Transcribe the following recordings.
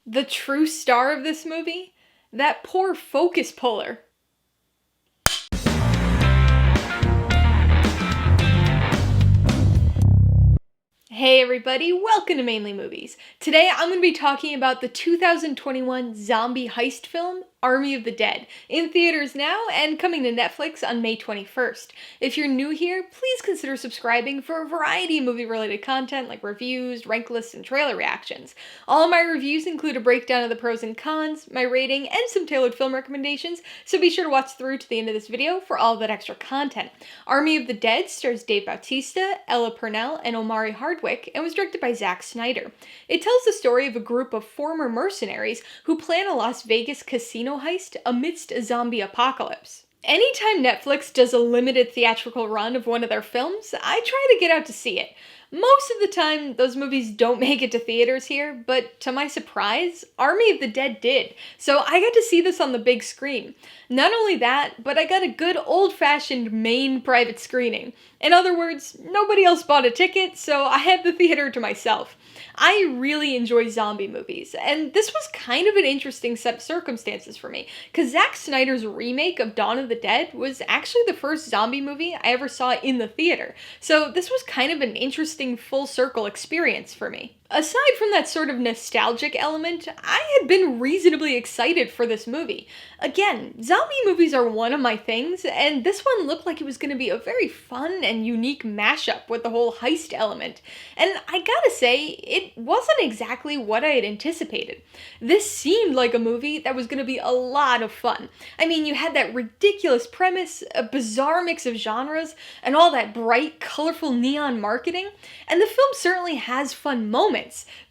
The true star of this movie? That poor focus puller. Hey everybody, welcome to Mainly Movies. Today I'm going to be talking about the 2021 zombie heist film, Army of the Dead, in theaters now and coming to Netflix on May 21st. If you're new here, please consider subscribing for a variety of movie-related content like reviews, rank lists, and trailer reactions. All of my reviews include a breakdown of the pros and cons, my rating, and some tailored film recommendations, so be sure to watch through to the end of this video for all of that extra content. Army of the Dead stars Dave Bautista, Purnell, and Omari Hardwick, and was directed by Zack Snyder. It tells the story of a group of former mercenaries who plan a Las Vegas casino heist amidst a zombie apocalypse. Anytime Netflix does a limited theatrical run of one of their films, I try to get out to see it. Most of the time, those movies don't make it to theaters here, but to my surprise, Army of the Dead did, so I got to see this on the big screen. Not only that, but I got a good old-fashioned main private screening. In other words, nobody else bought a ticket, so I had the theater to myself. I really enjoy zombie movies, and this was kind of an interesting set of circumstances for me, because Zack Snyder's remake of Dawn of the Dead was actually the first zombie movie I ever saw in the theater, so this was kind of an interesting full circle experience for me. Aside from that sort of nostalgic element, I had been reasonably excited for this movie. Again, zombie movies are one of my things, and this one looked like it was going to be a very fun and unique mashup with the whole heist element. And I gotta say, it wasn't exactly what I had anticipated. This seemed like a movie that was going to be a lot of fun. I mean, you had that ridiculous premise, a bizarre mix of genres, and all that bright, colorful neon marketing, and the film certainly has fun moments.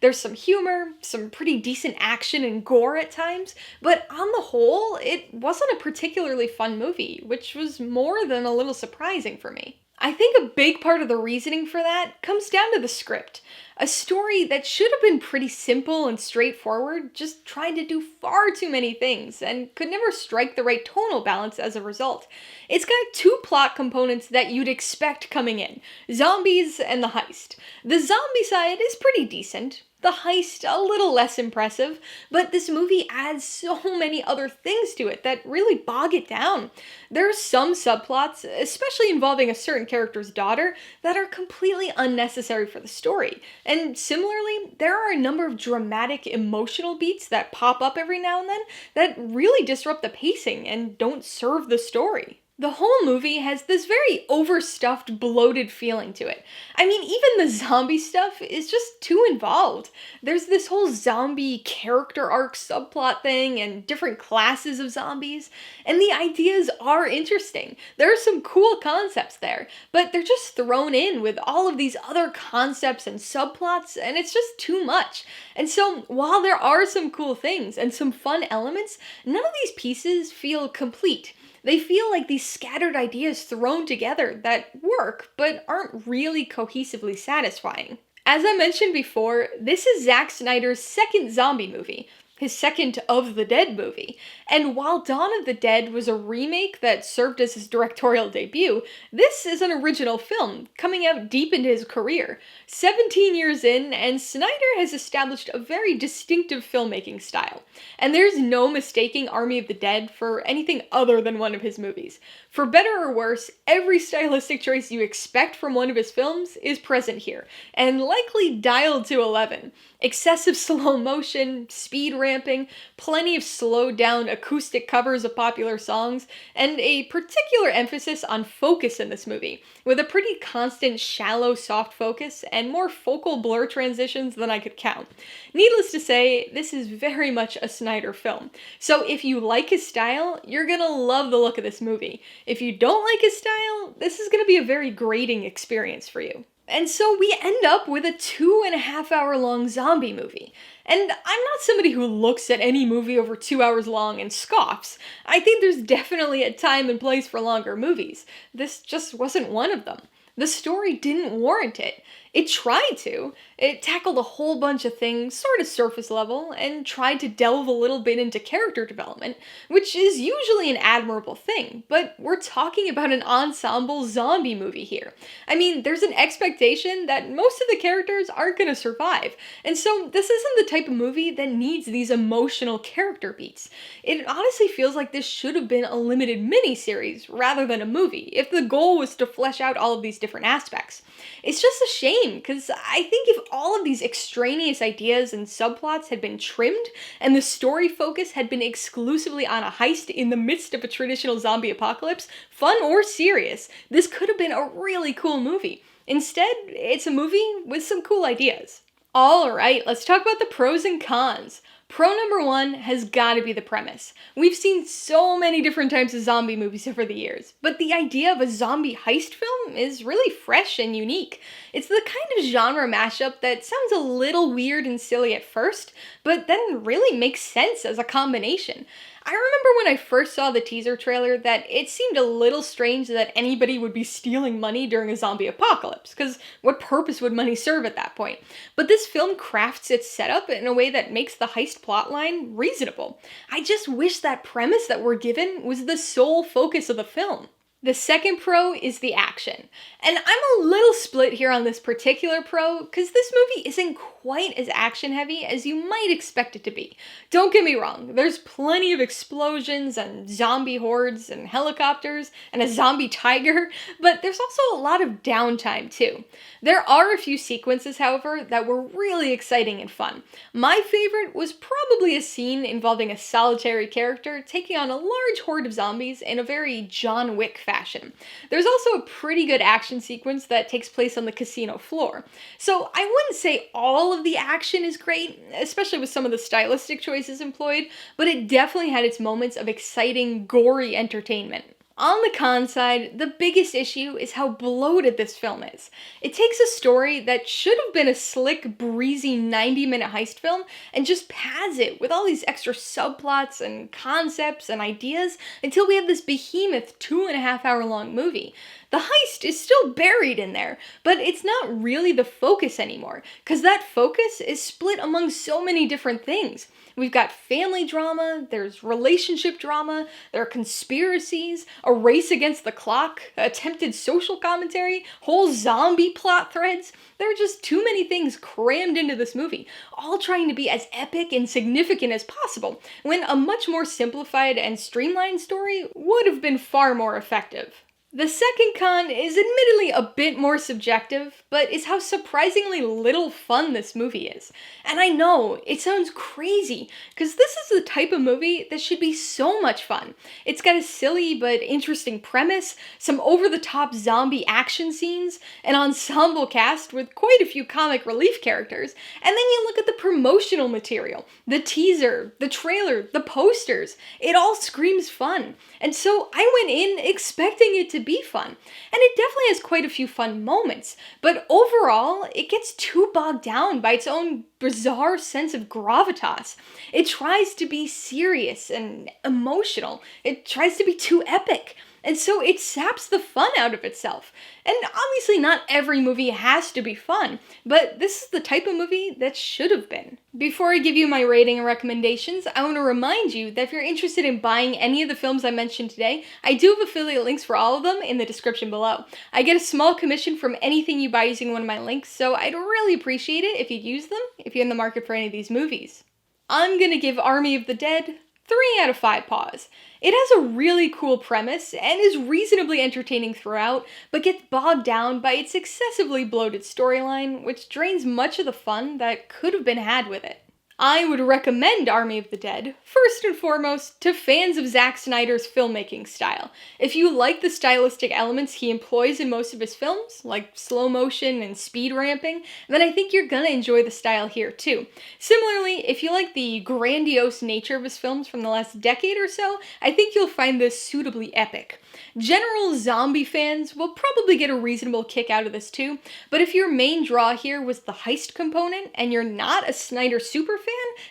There's some humor, some pretty decent action and gore at times, but on the whole, it wasn't a particularly fun movie, which was more than a little surprising for me. I think a big part of the reasoning for that comes down to the script. A story that should have been pretty simple and straightforward just tried to do far too many things and could never strike the right tonal balance as a result. It's got two plot components that you'd expect coming in: zombies and the heist. The zombie side is pretty decent. The heist, a little less impressive, but this movie adds so many other things to it that really bog it down. There are some subplots, especially involving a certain character's daughter, that are completely unnecessary for the story. And similarly, there are a number of dramatic, emotional beats that pop up every now and then that really disrupt the pacing and don't serve the story. The whole movie has this very overstuffed, bloated feeling to it. I mean, even the zombie stuff is just too involved. There's this whole zombie character arc subplot thing and different classes of zombies, and the ideas are interesting. There are some cool concepts there, but they're just thrown in with all of these other concepts and subplots, and it's just too much. And so, while there are some cool things and some fun elements, none of these pieces feel complete. They feel like these scattered ideas thrown together that work, but aren't really cohesively satisfying. As I mentioned before, this is Zack Snyder's second zombie movie, his second of the Dead movie. And while Dawn of the Dead was a remake that served as his directorial debut, this is an original film, coming out deep into his career. 17 years in, and Snyder has established a very distinctive filmmaking style. And there's no mistaking Army of the Dead for anything other than one of his movies. For better or worse, every stylistic choice you expect from one of his films is present here, and likely dialed to 11. Excessive slow motion, speed ramping, plenty of slowed down acoustic covers of popular songs, and a particular emphasis on focus in this movie, with a pretty constant shallow soft focus and more focal blur transitions than I could count. Needless to say, this is very much a Snyder film. So if you like his style, you're gonna love the look of this movie. If you don't like his style, this is gonna be a very grating experience for you. And so we end up with a 2.5 hour long zombie movie. And I'm not somebody who looks at any movie over 2 hours long and scoffs. I think there's definitely a time and place for longer movies. This just wasn't one of them. The story didn't warrant it. It tried to. It tackled a whole bunch of things, sort of surface level, and tried to delve a little bit into character development, which is usually an admirable thing, but we're talking about an ensemble zombie movie here. I mean, there's an expectation that most of the characters aren't gonna survive, and so this isn't the type of movie that needs these emotional character beats. It honestly feels like this should have been a limited miniseries rather than a movie, if the goal was to flesh out all of these different aspects. It's just a shame, because I think if all of these extraneous ideas and subplots had been trimmed, and the story focus had been exclusively on a heist in the midst of a traditional zombie apocalypse, fun or serious, this could have been a really cool movie. Instead, it's a movie with some cool ideas. Alright, let's talk about the pros and cons. Pro number one has gotta be the premise. We've seen so many different types of zombie movies over the years, but the idea of a zombie heist film is really fresh and unique. It's the kind of genre mashup that sounds a little weird and silly at first, but then really makes sense as a combination. I remember when I first saw the teaser trailer that it seemed a little strange that anybody would be stealing money during a zombie apocalypse, because what purpose would money serve at that point? But this film crafts its setup in a way that makes the heist plotline reasonable. I just wish that premise that we're given was the sole focus of the film. The second pro is the action. And I'm a little split here on this particular pro, because this movie isn't quite as action heavy as you might expect it to be. Don't get me wrong, there's plenty of explosions and zombie hordes and helicopters and a zombie tiger, but there's also a lot of downtime too. There are a few sequences, however, that were really exciting and fun. My favorite was probably a scene involving a solitary character taking on a large horde of zombies in a very John Wick fashion. There's also a pretty good action sequence that takes place on the casino floor. So I wouldn't say all of the action is great, especially with some of the stylistic choices employed, but it definitely had its moments of exciting, gory entertainment. On the con side, the biggest issue is how bloated this film is. It takes a story that should have been a slick, breezy 90-minute heist film and just pads it with all these extra subplots and concepts and ideas until we have this behemoth 2.5 hour long movie. The heist is still buried in there, but it's not really the focus anymore, because that focus is split among so many different things. We've got family drama, there's relationship drama, there are conspiracies, a race against the clock, attempted social commentary, whole zombie plot threads. There are just too many things crammed into this movie, all trying to be as epic and significant as possible, when a much more simplified and streamlined story would have been far more effective. The second con is admittedly a bit more subjective, but is how surprisingly little fun this movie is. And I know, it sounds crazy, because this is the type of movie that should be so much fun. It's got a silly but interesting premise, some over-the-top zombie action scenes, an ensemble cast with quite a few comic relief characters, and then you look at the promotional material, the teaser, the trailer, the posters. It all screams fun. And so I went in expecting it to be fun, and it definitely has quite a few fun moments, but overall, it gets too bogged down by its own bizarre sense of gravitas. It tries to be serious and emotional. It tries to be too epic. And so it saps the fun out of itself. And obviously not every movie has to be fun, but this is the type of movie that should have been. Before I give you my rating and recommendations, I want to remind you that if you're interested in buying any of the films I mentioned today, I do have affiliate links for all of them in the description below. I get a small commission from anything you buy using one of my links, so I'd really appreciate it if you'd use them if you're in the market for any of these movies. I'm gonna give Army of the Dead 3 out of 5 paws. It has a really cool premise and is reasonably entertaining throughout, but gets bogged down by its excessively bloated storyline, which drains much of the fun that could have been had with it. I would recommend Army of the Dead, first and foremost, to fans of Zack Snyder's filmmaking style. If you like the stylistic elements he employs in most of his films, like slow motion and speed ramping, then I think you're gonna enjoy the style here too. Similarly, if you like the grandiose nature of his films from the last decade or so, I think you'll find this suitably epic. General zombie fans will probably get a reasonable kick out of this too, but if your main draw here was the heist component and you're not a Snyder super fan,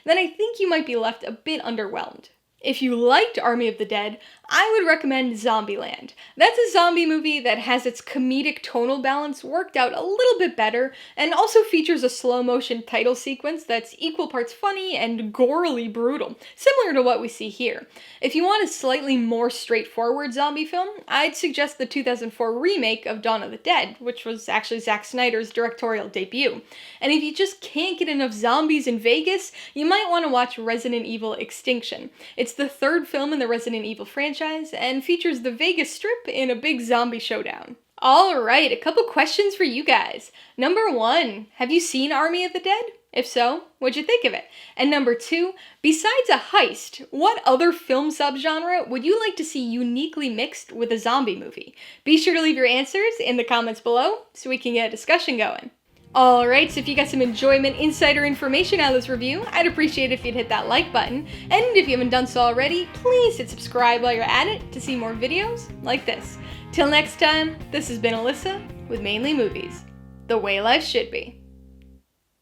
then I think you might be left a bit underwhelmed. If you liked Army of the Dead, I would recommend Zombieland. That's a zombie movie that has its comedic tonal balance worked out a little bit better, and also features a slow-motion title sequence that's equal parts funny and gorily brutal, similar to what we see here. If you want a slightly more straightforward zombie film, I'd suggest the 2004 remake of Dawn of the Dead, which was actually Zack Snyder's directorial debut. And if you just can't get enough zombies in Vegas, you might want to watch Resident Evil Extinction. It's the third film in the Resident Evil franchise, and features the Vegas Strip in a big zombie showdown. Alright, a couple questions for you guys. Number 1, have you seen Army of the Dead? If so, what'd you think of it? And number 2, besides a heist, what other film subgenre would you like to see uniquely mixed with a zombie movie? Be sure to leave your answers in the comments below so we can get a discussion going. Alright, so if you got some enjoyment, insider information out of this review, I'd appreciate it if you'd hit that like button. And if you haven't done so already, please hit subscribe while you're at it to see more videos like this. Till next time, this has been Alyssa with Mainly Movies, the way life should be.